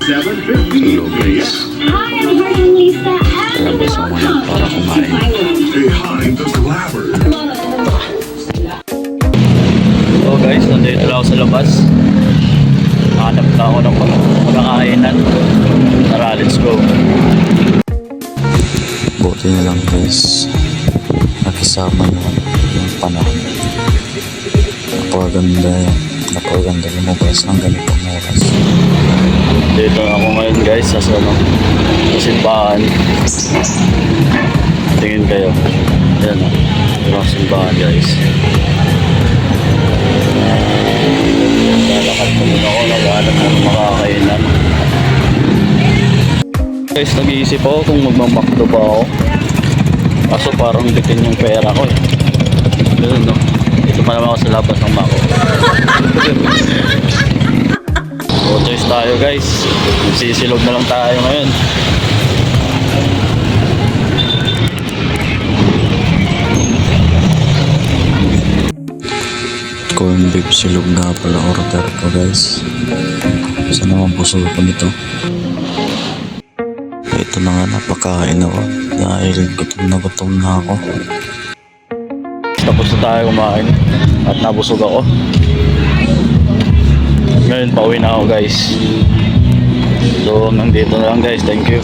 Hello guys. Hi, I'm Harlan Lisa, and Labas ako ngayon para kumain. Behind the glamour. So guys, nandito lang ako sa labas. Hanap na ako ng pagkakainan. Tara, let's go. Buti na lang guys, nakisama na yung panahon. Napakaganda lumabas ng ganitong oras. Dito ako ngayon guys sa simbahan. Tingin kayo. Yan o. Ito ang simbahan guys. Lalakad ko muna ako. Naghahanap ng makakainan. Guys, nag-iisip ako kung magmamakdo ba ako. Kaso parang bitin yung pera ko eh. Ganun no. Dito pa naman ako sa labas ng bako. So choice tayo guys. Magsisilog na lang tayo ngayon. Corn beef silog nga pala order ko guys. Sana mabusog ako nito. Ito na nga, napakain ako dahil gutom na ako. Tapos na tayo kumain at nabusog ako. Ngayon pauwi na ako guys. So nandito na lang guys, thank you.